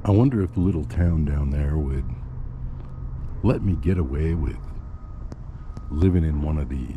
I wonder if the little town down there would let me get away with living in one of these.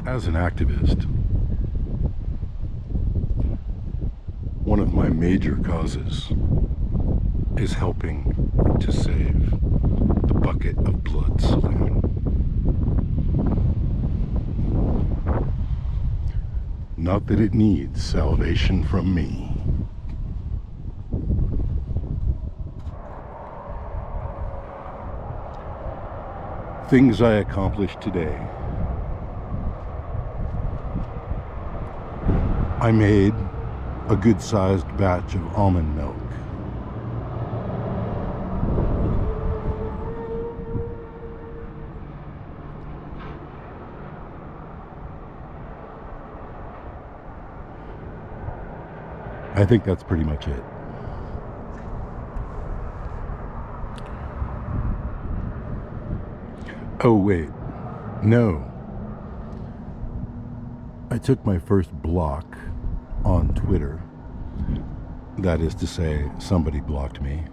As an activist, one of my major causes is helping to save the Bucket of Blood Saloon. Not that it needs salvation from me. Things I accomplished today. I made a good-sized batch of almond milk. I think that's pretty much it. Oh, wait. No. I took my first block on Twitter. That is to say, somebody blocked me.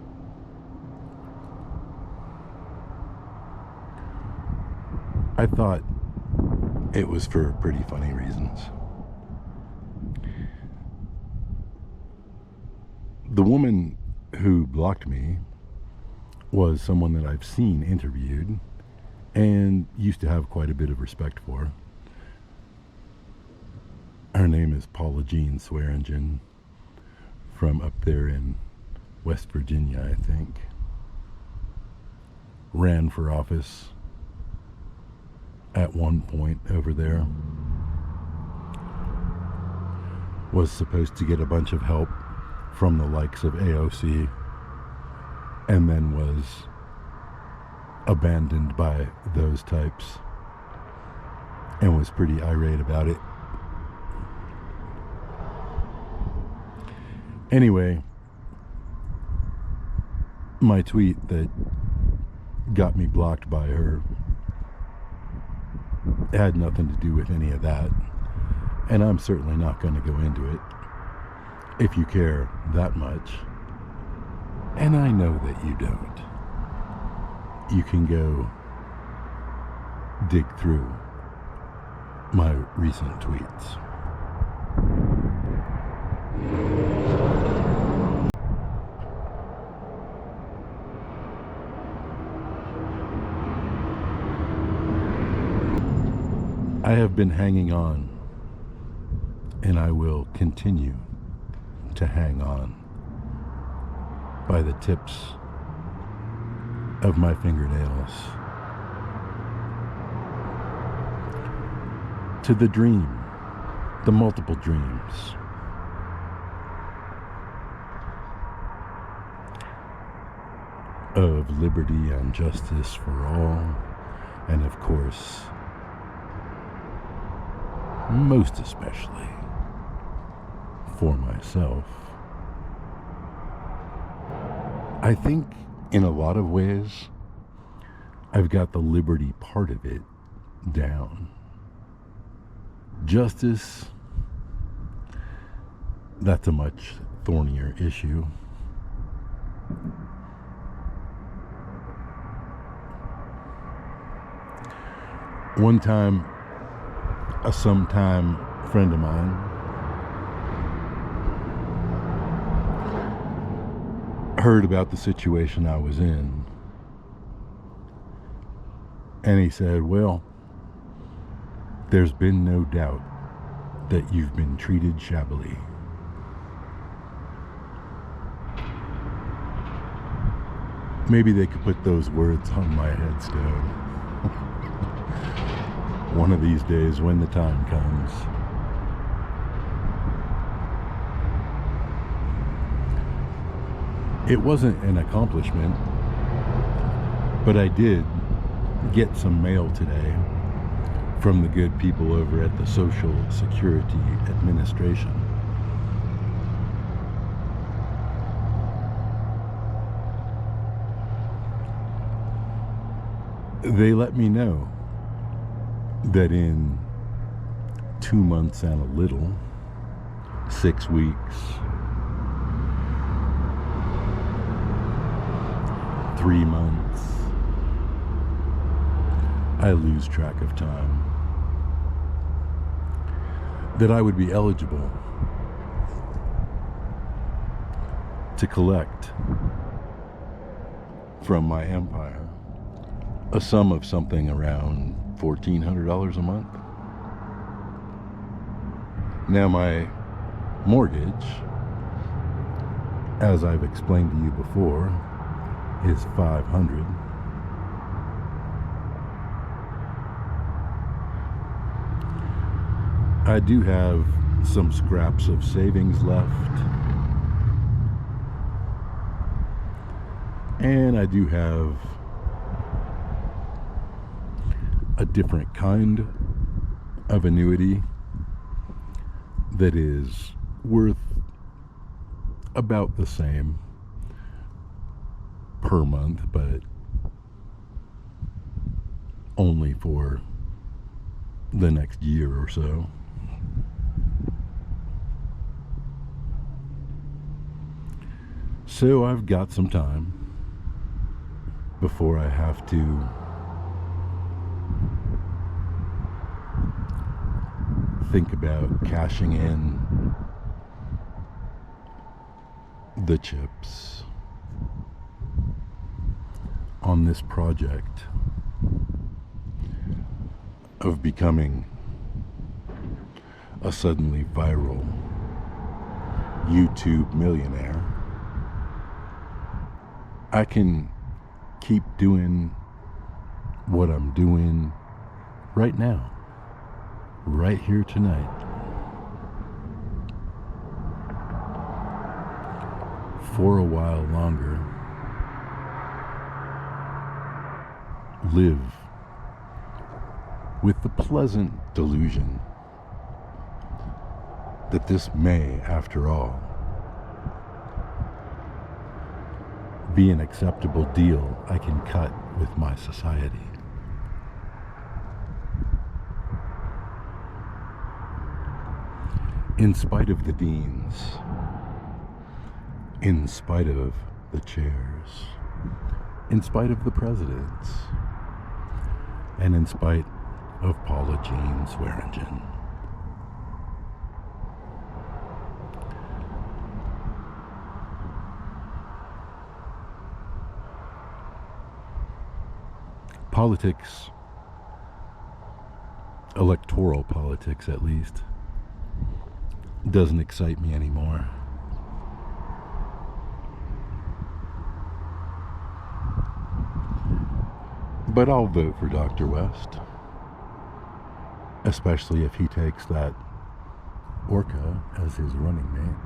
I thought it was for pretty funny reasons. The woman who blocked me was someone that I've seen interviewed and used to have quite a bit of respect for. Her name is Paula Swearingen from up there in West Virginia, I think. Ran for office at one point over there. Was supposed to get a bunch of help from the likes of AOC, and then was abandoned by those types and was pretty irate about it. Anyway, my tweet that got me blocked by her had nothing to do with any of that, and I'm certainly not going to go into it if you care that much, and I know that you don't. You can go dig through my recent tweets. I have been hanging on, and I will continue to hang on by the tips of my fingernails to the dream, the multiple dreams of liberty and justice for all, and of course most especially for myself. I think in a lot of ways, I've got the liberty part of it down. Justice, that's a much thornier issue. One time, a sometime friend of mine heard about the situation I was in, and he said, well, there's been no doubt that you've been treated shabbily. Maybe they could put those words on my headstone one of these days when the time comes. It wasn't an accomplishment, but I did get some mail today from the good people over at the Social Security Administration. They let me know that in 2 months and a little, 6 weeks, 3 months, I lose track of time, that I would be eligible to collect from my empire a sum of something around $1,400 a month. Now my mortgage, as I've explained to you before, is $500. I do have some scraps of savings left, and I do have a different kind of annuity that is worth about the same per month, but only for the next year or so. So I've got some time before I have to think about cashing in the chips on this project of becoming a suddenly viral YouTube millionaire. I can keep doing what I'm doing right now, right here tonight, for a while longer. Live with the pleasant delusion that this may, after all, be an acceptable deal I can cut with my society. In spite of the deans, in spite of the chairs, in spite of the presidents, and in spite of Paula Jean Swearingen. Politics, electoral politics at least, doesn't excite me anymore. But I'll vote for Dr. West, especially if he takes that orca as his running mate.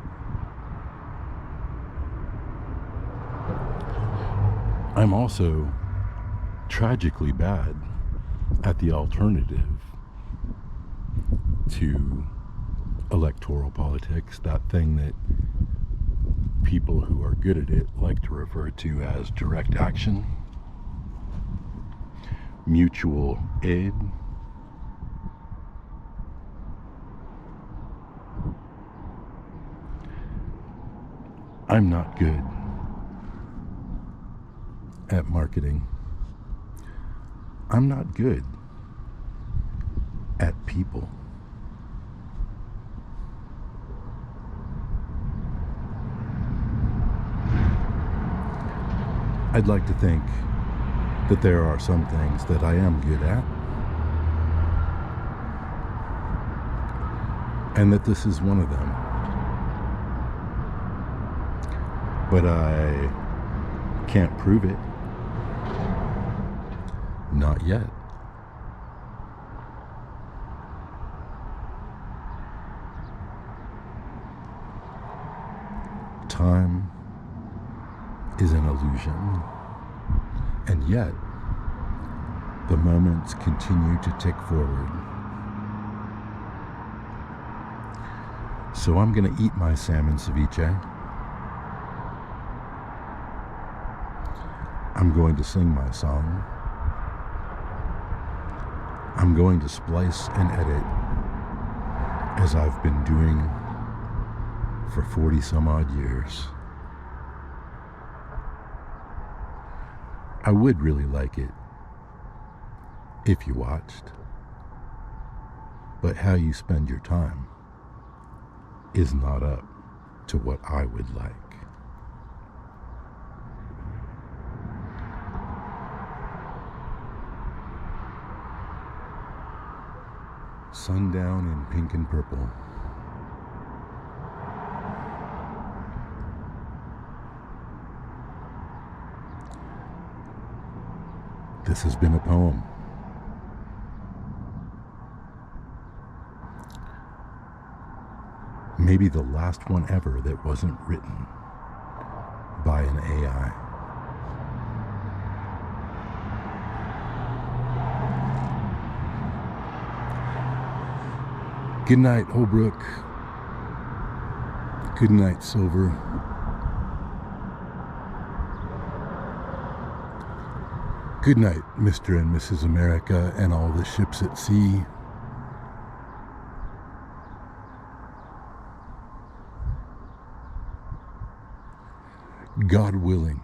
I'm also tragically bad at the alternative to electoral politics, that thing that people who are good at it like to refer to as direct action, mutual aid. I'm not good at marketing. I'm not good at people. I'd like to think that there are some things that I am good at, and that this is one of them. But I can't prove it. Not yet. Time is an illusion, and yet the moments continue to tick forward. So I'm going to eat my salmon ceviche. I'm going to sing my song. I'm going to splice and edit as I've been doing for 40 some odd years. I would really like it if you watched, but how you spend your time is not up to what I would like. Sundown in pink and purple. This has been a poem. Maybe the last one ever that wasn't written by an AI. Good night, Holbrook. Good night, Silver. Good night, Mr. and Mrs. America and all the ships at sea. God willing,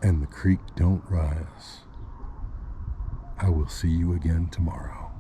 and the creek don't rise, I will see you again tomorrow.